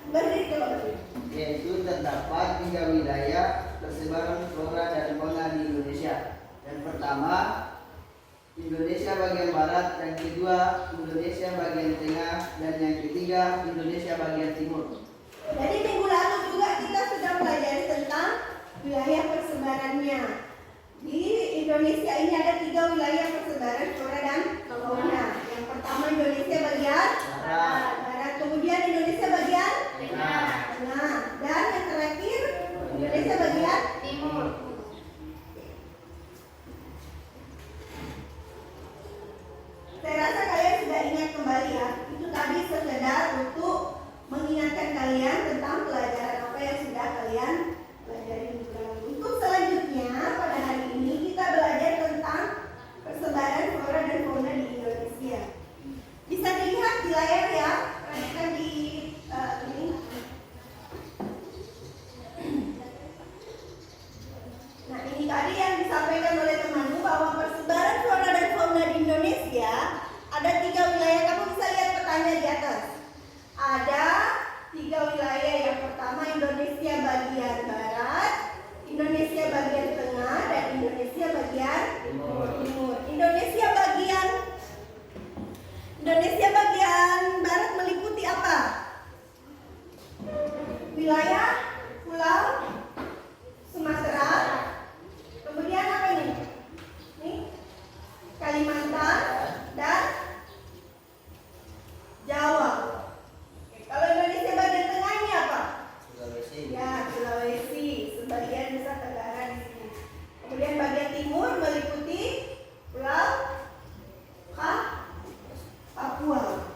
Berdiri coba. Yaitu terdapat 3 wilayah persebaran flora dan fauna di Indonesia. Yang pertama Indonesia bagian barat, yang kedua Indonesia bagian tengah, dan yang ketiga Indonesia bagian timur. Jadi minggu lalu juga kita sudah pelajari tentang wilayah persebarannya. Di Indonesia ini ada 3 wilayah persebaran flora dan fauna. Yang pertama Indonesia bagian barat, kemudian Indonesia bagian tengah, dan yang terakhir Indonesia bagian timur. Saya rasa kalian sudah ingat kembali ya. Itu tadi sekedar untuk mengingatkan kalian tentang pelajaran apa yang sudah kalian pelajari minggu lalu. Untuk selanjutnya pada hari ini kita belajar tentang persebaran flora dan fauna di Indonesia. Bisa dilihat di layar ya, perhatikan di ini. Nah ini tadi yang disampaikan oleh temanmu bahwa persebaran flora dan fauna di Indonesia ada 3 wilayah. Kamu bisa lihat petanya di atas. Ada 3 wilayah. Yang pertama Indonesia bagian barat, Indonesia bagian tengah, dan Indonesia bagian timur. Indonesia bagian barat meliputi apa? Wilayah Pulau Sumatera. Kemudian apa ini? Nih, Kalimantan dan Jawa. Oke, kalau Indonesia bagian tengah ini apa? Sulawesi. Ya, Sulawesi, sebagian Nusa Tenggara di sini. Kemudian bagian timur meliputi Pulau Papua.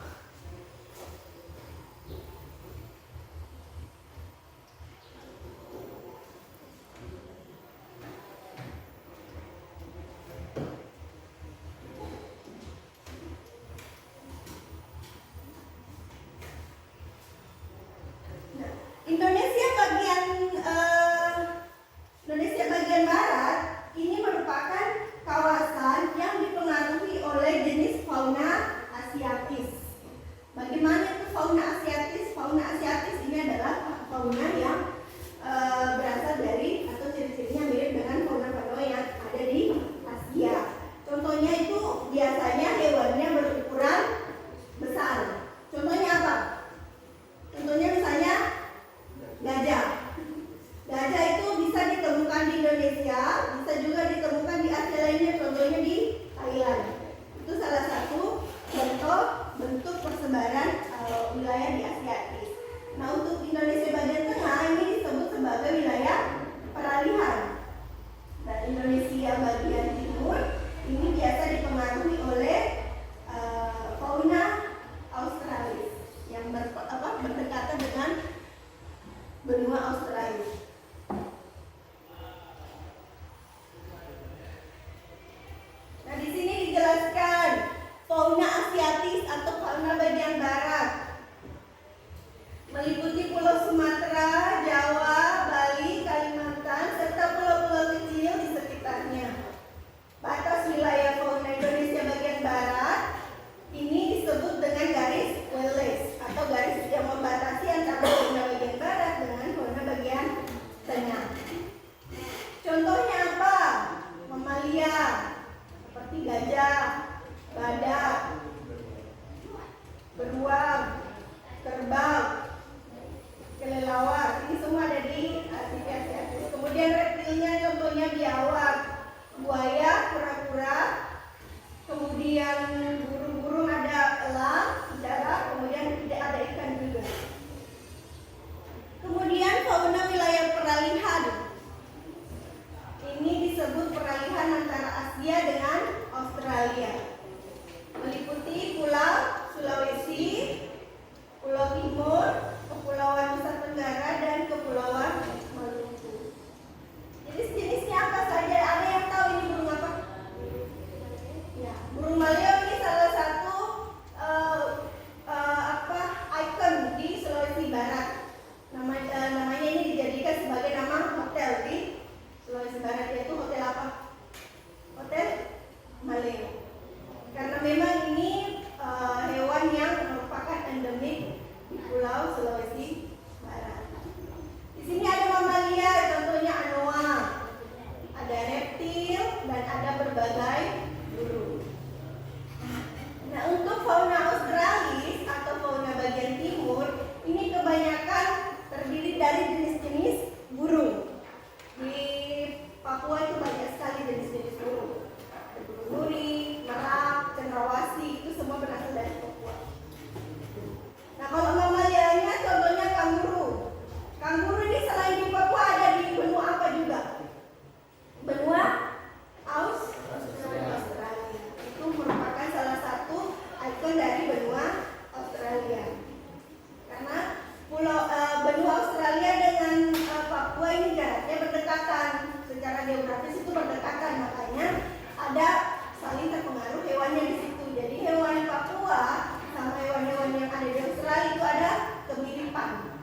Papua ini jaraknya berdekatan, secara geografis itu berdekatan, makanya ada saling terpengaruh hewannya di situ. Jadi hewan Papua sama hewan-hewan yang ada di Australia itu ada kemiripan.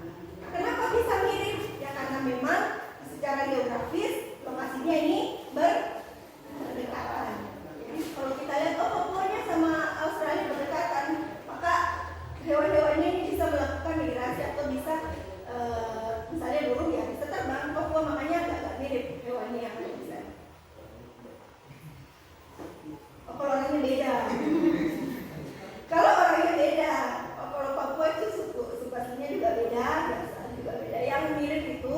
Kenapa bisa mirip? Ya karena memang secara geografis lokasinya ini berdekatan. Jadi kalau kita lihat Papuanya sama Australia berdekatan, maka hewan-hewannya ini bisa melakukan migrasi atau bisa misalnya burung ya bisa terbang Papua, makanya agak mirip hewannya yang ada di sana. Oh, kalau orangnya beda. Kalau orangnya beda, kalau Papua itu suku aslinya juga beda, biasa juga beda. Yang mirip itu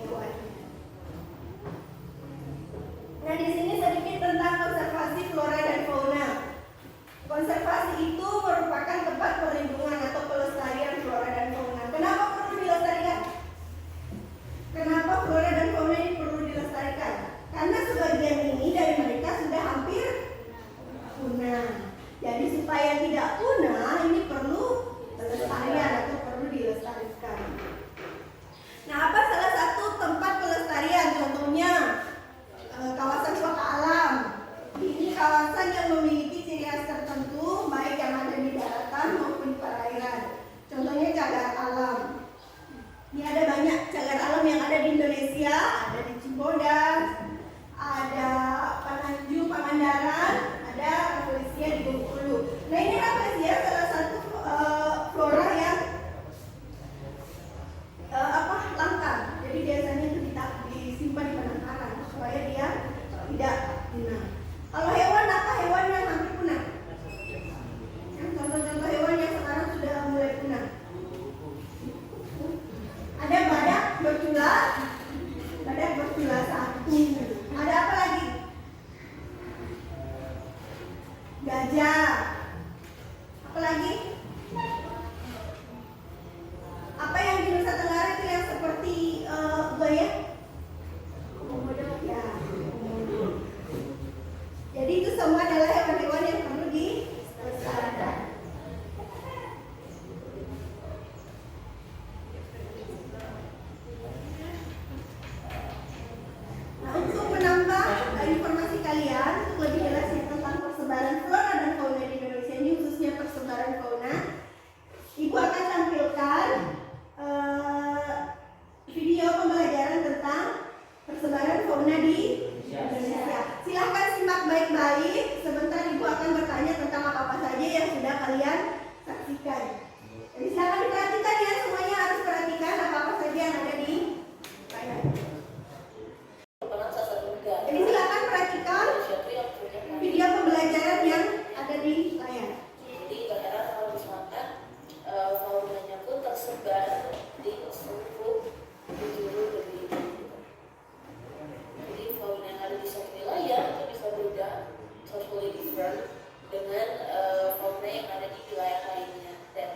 hewannya. Nah, di sini sedikit tentang konservasi flora dan fauna. Konservasi itu merupakan tempat perlindungan atau pelestarian flora dan fauna. Kenapa perlu dilestarikan? Kenapa flora dan fauna ini perlu dilestarikan? Karena sebagian ini dari mereka sudah hampir punah. Jadi supaya tidak punah, ini perlu pelestarian atau perlu dilestarikan. Nah, apa salah satu tempat pelestarian? Contohnya kawasan wisata alam. Ini kawasan yang memiliki ciri khas tertentu, baik yang ada di daratan maupun di perairan. Contohnya cagar alam. Ini ada banyak cagar alam yang ada di Indonesia, ada di Cibodas, ada Pananju, Pangandaran, ada Rafflesia di Bengkulu. Nah, ini Rafflesia salah satu flora yang langka. Jadi biasanya itu disimpan di penangkaran supaya dia tidak punah. Kalau hewan, apa hewan yang hampir punah? Yang contoh-contoh hewan yang sekarang sudah mulai punah. Ada badak bercula satu. Ada apa lagi? Gajah. Apa lagi? Apa yang di Nusa Tenggara itu yang seperti buaya? Komodo. Ya, komodo. Jadi itu semua adalah hewan-hewan yang perlu dilestarikan. Nah, untuk menambah informasi kalian, untuk lebih jelas tentang persebaran flora dan fauna di Indonesia ini, khususnya persebaran fauna, Ibu akan tampilkan video pembelajaran tentang persebaran fauna di Indonesia. Silahkan simak baik-baik. Sebentar Ibu akan bertanya tentang apa-apa saja yang sudah kalian saksikan. Jadi silahkan diperhatikan ya, semuanya harus perhatikan apa-apa saja yang ada di layar. Jadi silakan perhatikan video pembelajaran yang ada di layar. Jadi daerah kalau misalkan faunanya pun tersebar di seluruh penjuru negeri. Jadi fauna yang ada di satu wilayah itu bisa beda, totally different dengan fauna yang ada di wilayah lainnya. Dan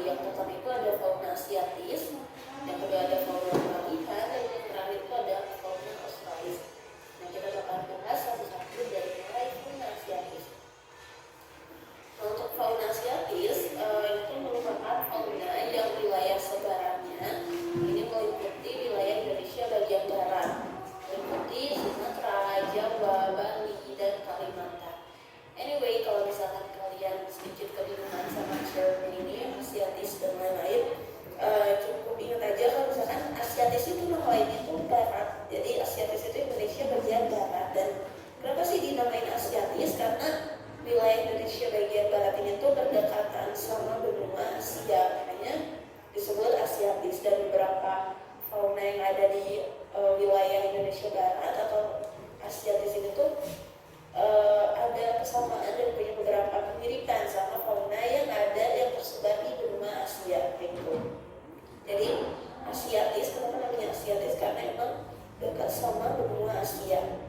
yang pertama itu ada fauna asiatis, yang kedua ada fauna Balihan, dan yang terakhir itu ada fauna australis. Nah, kita bakal bahas satu-satu dari mulai fauna asiatis. Untuk fauna asiatis, itu merupakan fauna yang wilayah sebarannya ini meliputi wilayah Indonesia bagian barat, meliputi Sumatera, Jawa, Bali, dan Kalimantan. Anyway, kalau misalkan kalian sedikit kebingungan sama term ini, asiatis dan lain-lain, cukup ingat aja kalau misalkan asiatis itu nama lainnya itu barat. Jadi asiatis itu Indonesia bagian barat. Dan kenapa sih dinamain asiatis? Karena wilayah Indonesia bagian barat ini tuh berdekatan sama benua Asia, makanya disebut asiatis. Dan beberapa fauna yang ada di wilayah Indonesia barat atau asiatis ini tuh ada kesamaan dan punya beberapa kemiripan sama fauna yang ada yang tersebar di benua Asia gitu. Jadi asiatis, kenapa namanya asiatis? Karena emang dekat sama benua Asia.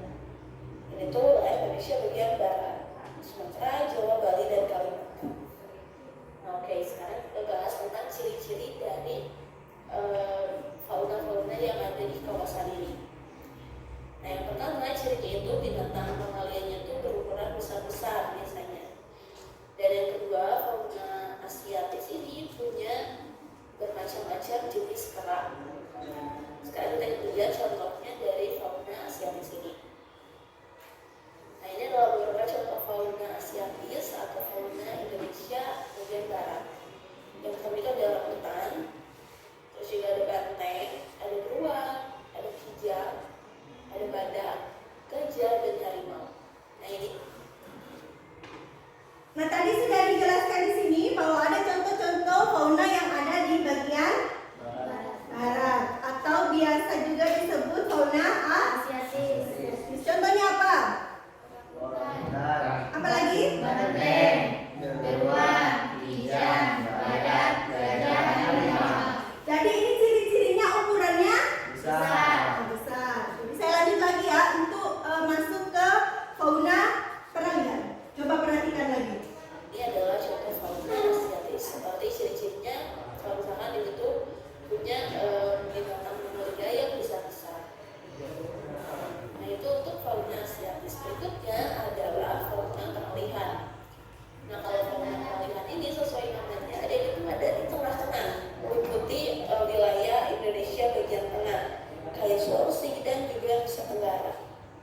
Ini tuh wilayah Indonesia bagian barat, Sumatera, Jawa, Bali, dan Kalimantan. Oke, sekarang kita bahas tentang ciri-ciri dari fauna-fauna yang ada di kawasan ini. Nah, yang pertama cirinya itu binatang mamalianya itu berukuran besar-besar biasanya. Dan yang kedua, fauna asiatis ini punya bermacam-macam jenis kera. Sekarang kita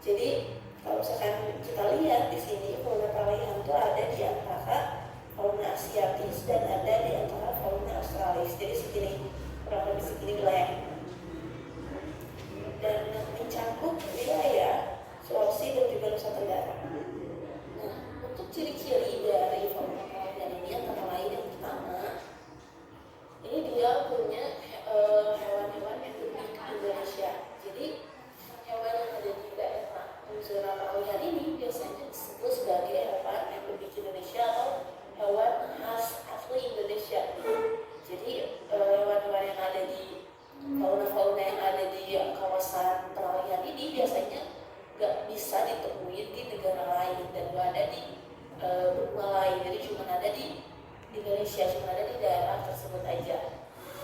Jadi kalau misalkan kita lihat di sini fauna peralihan itu ada di antara fauna asiatis dan ada di antara fauna australis. Jadi segini kurang lebih segini wilayah dan mencakup wilayah Sulawesi dan juga Nusa Tenggara. Nah, untuk ciri-ciri dari fauna peralihan ini antara lain yang pertama, ini dia punya hewan-hewan endemik Indonesia. Jadi hewan yang ada di daerah zona peralihan ini biasanya disebut sebagai hewan endemik Indonesia atau hewan khas asli Indonesia. Jadi hewan-hewan yang ada di fauna-fauna yang ada di kawasan peralihan ini biasanya nggak bisa ditemui di negara lain dan nggak ada di benua lain. Jadi cuma ada di Indonesia, cuma ada di daerah tersebut aja.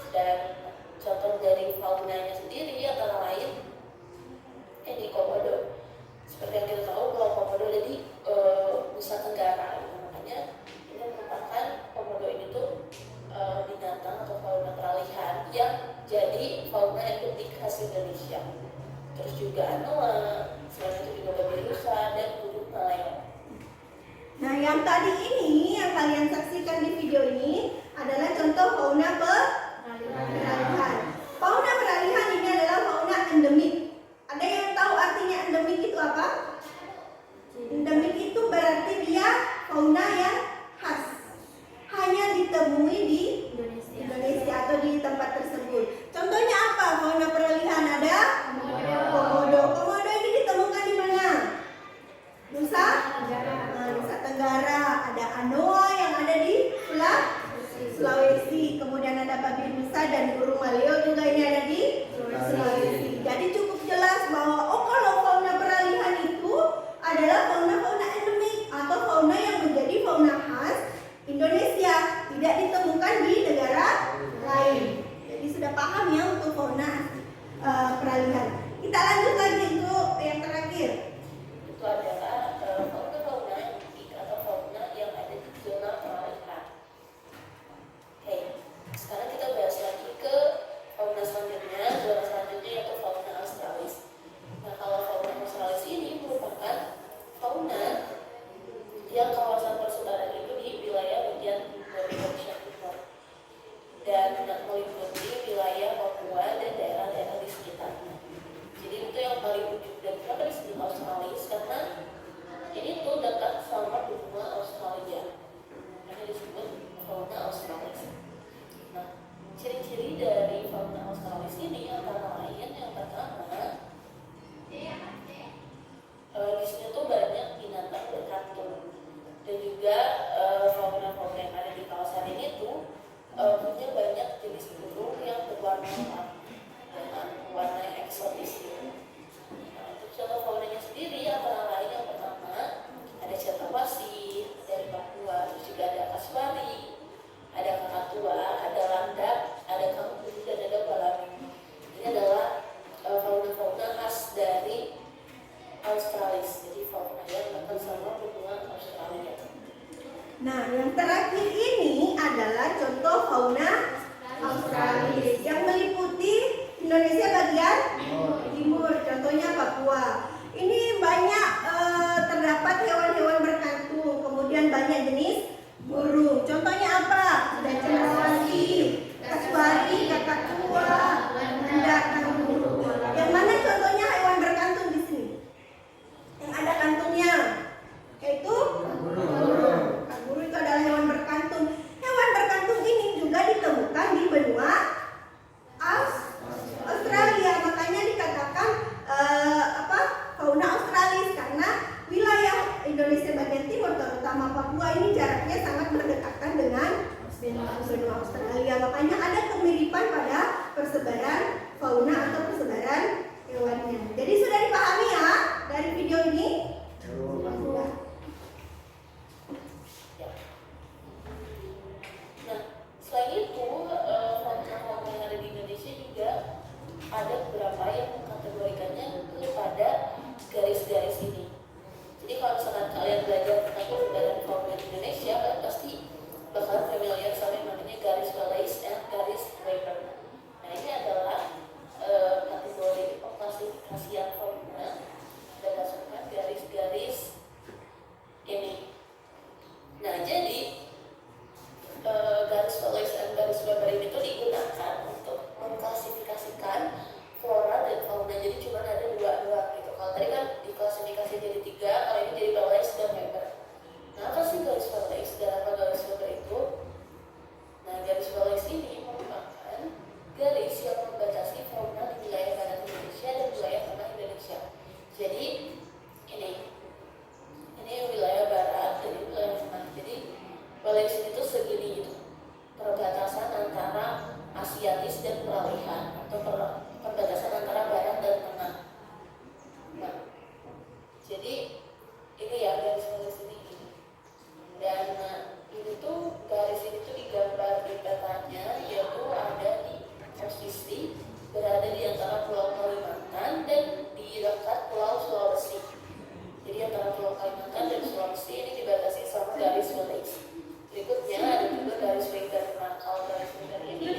Dan contoh dari faunanya sendiri antara lain ini komodo. Seperti yang kita tahu kalau komodo ada di Nusa Tenggara, makanya ini merupakan komodo ini tuh binatang atau fauna peralihan yang jadi fauna endemik khas Indonesia. Terus juga anoa, selain itu juga babi rusa dan burung maleo. Nah, yang tadi ini yang kalian saksikan di video ini adalah contoh fauna peralihan. Fauna peralihan ini adalah fauna endemik. Ada yang tahu artinya endemik itu apa? Endemik itu berarti dia fauna yang khas, hanya ditemui di Indonesia atau di tempat tersebut. Contohnya apa? Fauna peralihan ada komodo. Komodo ini ditemukan di mana? Nusa Tenggara. Ada anoa yang ada di Sulawesi. Kemudian ada babi rusa dan burung maleo juga ini ada di Sulawesi. Jadi cukup jelas bahwa kalau fauna peralihan itu adalah fauna-fauna endemik atau fauna yang menjadi fauna khas Indonesia, tidak ditemukan di negara lain. Jadi sudah paham ya untuk fauna peralihan. Kita lanjut lagi untuk yang terakhir. Itu adalah fauna-fauna endemik atau fauna yang ada di zona peralihan. Oke, sekarang kita bahas lagi ke fauna selanjutnya, zona selanjutnya yaitu fauna australis. Nah, kalau fauna australis ini merupakan fauna yang kawasan persebaran itu di wilayah bagian timur Indonesia Timur dan meliputi wilayah Papua dan daerah-daerah di sekitarnya. Jadi itu yang paling ujung. Dan kenapa disebut australis? Karena ini tuh dekat sama benua Australia. Ini disebut fauna australis. Nah, ciri-ciri dari fauna australis ini antara lain yang pertama, di sini tuh banyak binatang berkantung dan juga fauna-fauna yang ada di kawasan ini tuh punya banyak jenis burung yang berwarna dengan warna yang eksotis gitu. Nah, untuk contoh faunanya sendiri antara lain yang pertama ada cetawasi dari Papua, terus juga ada kaswari, ada kakatua, ada landak, ada kangkung dan ada balaling. Ini adalah fauna-fauna khas dari Australis, jadi fauna yang dekat sama benua Australia. Nah, yang terakhir ini adalah contoh fauna australis yang meliputi Indonesia bagian timur, contohnya Papua. Ini banyak terdapat hewan-hewan berkantung, kemudian banyak jenis burung. Contohnya apa? Ada cendrawasih, kaswari, kakatua, landak, kanguru. Yang mana contohnya hewan berkantung di sini? Yang ada kantungnya, yaitu kanguru itu adalah hewan berkantung. Hewan berkantung ini juga ditemukan di benua Australia, makanya dikatakan fauna australis karena wilayah Indonesia bagian timur terutama Papua ini jaraknya sangat berdekatan dengan benua Australia, makanya ada kemiripan pada persebaran fauna atau persebaran hewannya. Jadi sudah dipahami ya dari video ini? Sudah. Nah, selain itu fauna-fauna yang ada di Indonesia juga ada beberapa yang mengkategorikannya kepada garis-garis ini. Jadi kalau misalkan kalian belajar tentang persebaran fauna di Indonesia, kalian pasti bakal familiar sama yang namanya garis Wallace and garis Weber. Nah, ini adalah dekat Pulau Sulawesi. Jadi antara Pulau Kalimantan dan Sulawesi ini dibatasi sama garis Wallace. Berikutnya ada juga garis Wenger. Nah, kalau garis Wenger ini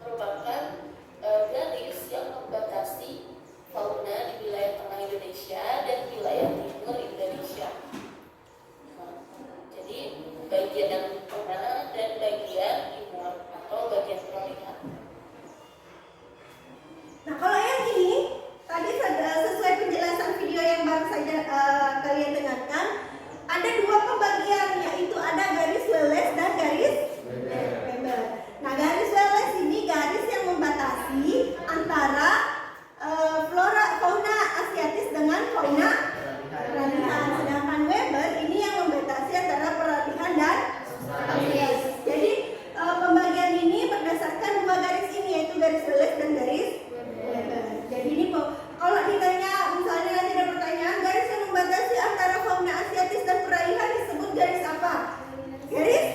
merupakan garis yang membatasi fauna di wilayah tengah Indonesia dan wilayah timur Indonesia. Nah, jadi bagian yang tengah dan bagian timur atau bagian peralihan. Nah, kalau yang ini tadi sesuai penjelasan video yang baru saja kalian dengarkan, ada dua pembagian, yaitu ada garis Wallace dan garis Weber. Nah, garis Wallace ini garis yang membatasi antara fauna asiatis dengan fauna peralihan. Sedangkan Weber ini yang membatasi antara peralihan dan asiatis. Jadi pembagian ini berdasarkan dua garis ini, yaitu garis Wallace dan garis Weber. Jadi ini kalau ditanya, misalnya nanti ada pertanyaan, garis yang membatasi antara fauna asiatis dan peralihan disebut garis apa? Garis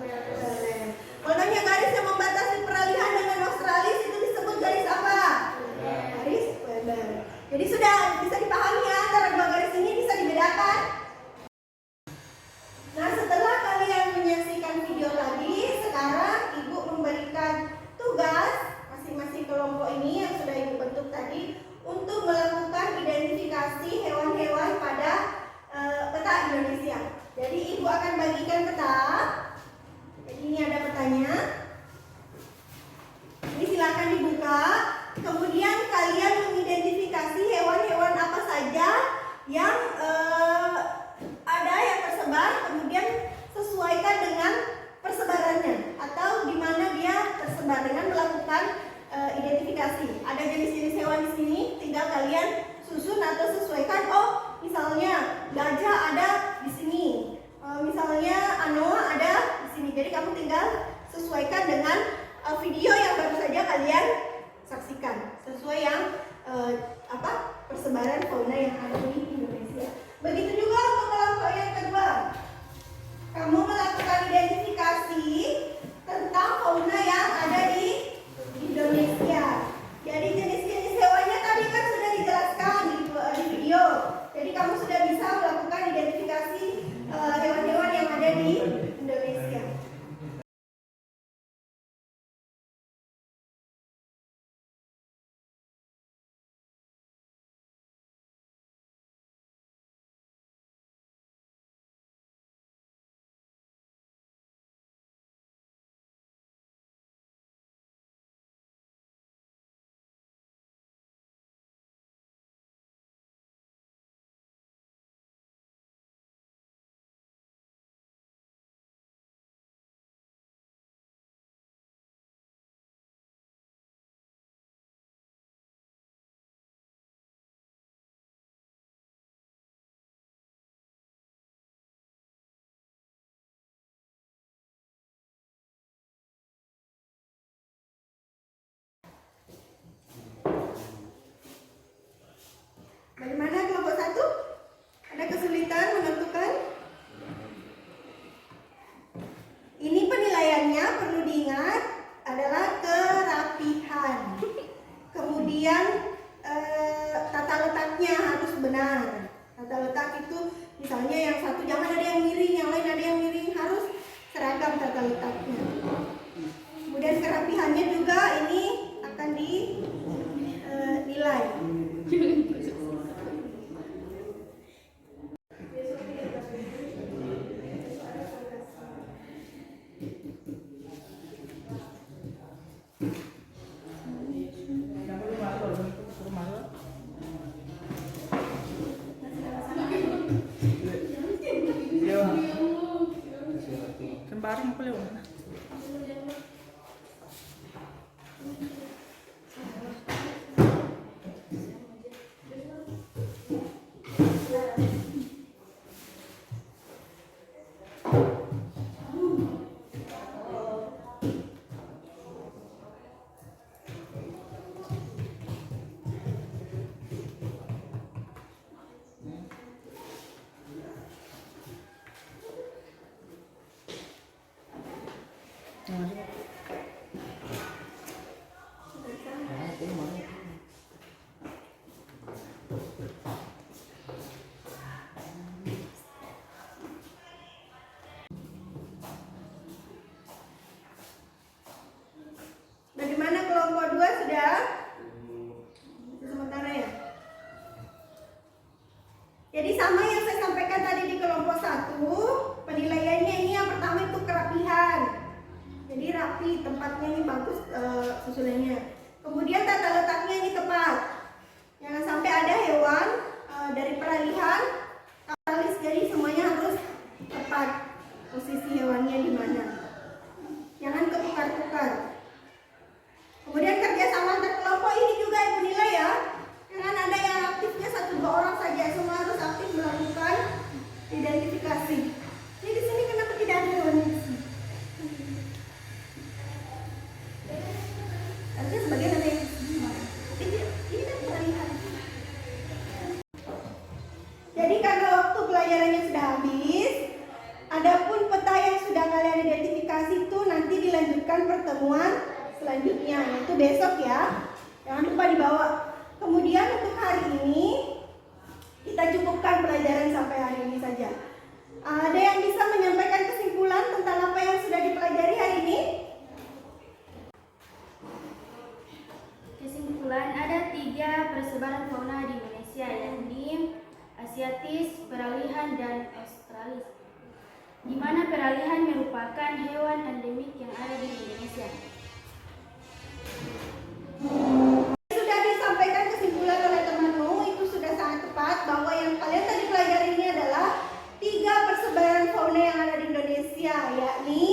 Weber. Kalau tanya garis yang membatasi peralihan dengan Australis itu disebut garis apa? Garis Weber. Jadi sudah bisa dipahami ya, antara dua garis ini bisa dibedakan. Nah, setelah kalian menyaksikan video tadi, sekarang Ibu memberikan tugas masing-masing kelompok ini yang sudah Ibu bentuk tadi untuk melakukan identifikasi hewan-hewan pada peta Indonesia. Jadi Ibu akan bagikan peta. Jadi ini ada petanya. Ini silakan dibuka. Kemudian kalian mengidentifikasi hewan-hewan apa saja yang ada yang tersebar, kemudian sesuaikan dengan persebarannya atau di mana dia tersebar dengan melakukan identifikasi. Ada jenis-jenis hewan di sini, tinggal kalian susun atau sesuaikan. Oh, misalnya gajah ada di sini, misalnya anoa ada di sini. Jadi kamu tinggal sesuaikan dengan video yang baru saja kalian saksikan, sesuai yang persebaran fauna yang ada di Indonesia. Begitu juga untuk kelompok yang kedua, kamu melakukan identifikasi tentang fauna yang ada di Indonesia. Jadi jenis-jenis hewannya tadi kan sudah dijelaskan di video. Jadi kamu sudah bisa melakukan identifikasi hewan-hewan yang ada di Indonesia. Bagaimana kelompok satu? Ada kesulitan menentukan? Ini penilaiannya perlu diingat adalah kerapihan. Kemudian tata letaknya harus benar. Tata letak itu misalnya yang satu jangan ada yang miring, yang lain ada yang miring, harus seragam tata letaknya. Kemudian kerapihannya juga ini akan dinilai. Kan bareng pala yun. tempatnya ini bagus susunannya. Kemudian tata letaknya ini tepat. Jangan sampai ada hewan dari peralihan katalis, jadi semuanya harus tepat posisi hewannya di mana. Jangan ketukar-tukar. Kemudian kerjasama antar kelompok ini juga ibu nilai ya. Jangan ada yang aktifnya 1-2 orang saja, semua harus aktif melakukan identifikasi. Ini di sini kenapa tidak ada hewan di sini? Artinya sebagian ada yang ini kan peralihan. Jadi karena waktu pelajarannya sudah habis, adapun peta yang sudah kalian identifikasi itu nanti dilanjutkan pertemuan selanjutnya, yaitu besok ya. Jangan lupa dibawa. Kemudian untuk hari ini kita cukupkan pelajaran sampai hari ini saja. Ada yang bisa menyampaikan kesimpulan tentang apa yang sudah dipelajari hari ini? Kesimpulan, ada 3 persebaran fauna di Indonesia, yakni Asiatis, peralihan, dan Australis, di mana peralihan merupakan hewan endemik yang ada di Indonesia. Sudah disampaikan kesimpulan oleh temanmu, itu sudah sangat tepat bahwa yang kalian tadi pelajari ini adalah 3 persebaran fauna yang ada di Indonesia, yakni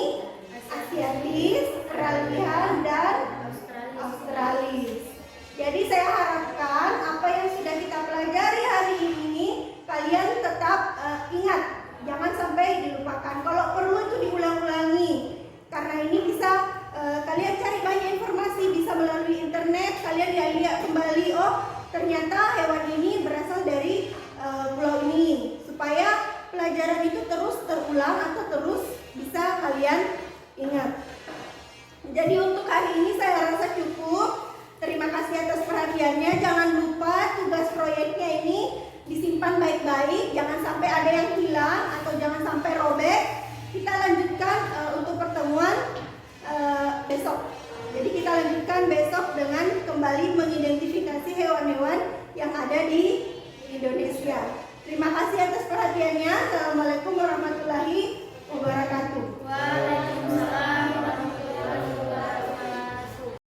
Asiatis, peralihan, dan Australis. Jadi saya harapkan apa yang sudah kita pelajari hari ini kalian tetap ingat, jangan sampai dilupakan. Kalau perlu itu diulang-ulangi, karena ini bisa kalian cari banyak informasi, bisa melalui internet, kalian lihat kembali, oh ternyata hewan ini berasal dari pulau ini, supaya pelajaran itu terus terulang atau terus bisa kalian ingat. Jadi untuk hari ini saya rasa cukup. Terima kasih atas perhatiannya. Jangan lupa tugas proyeknya ini disimpan baik-baik, jangan sampai ada yang hilang atau jangan sampai robek. Kita lanjutkan untuk pertemuan besok. Jadi kita lanjutkan besok dengan kembali mengidentifikasi hewan-hewan yang ada di Indonesia. Terima kasih atas perhatiannya. Assalamualaikum.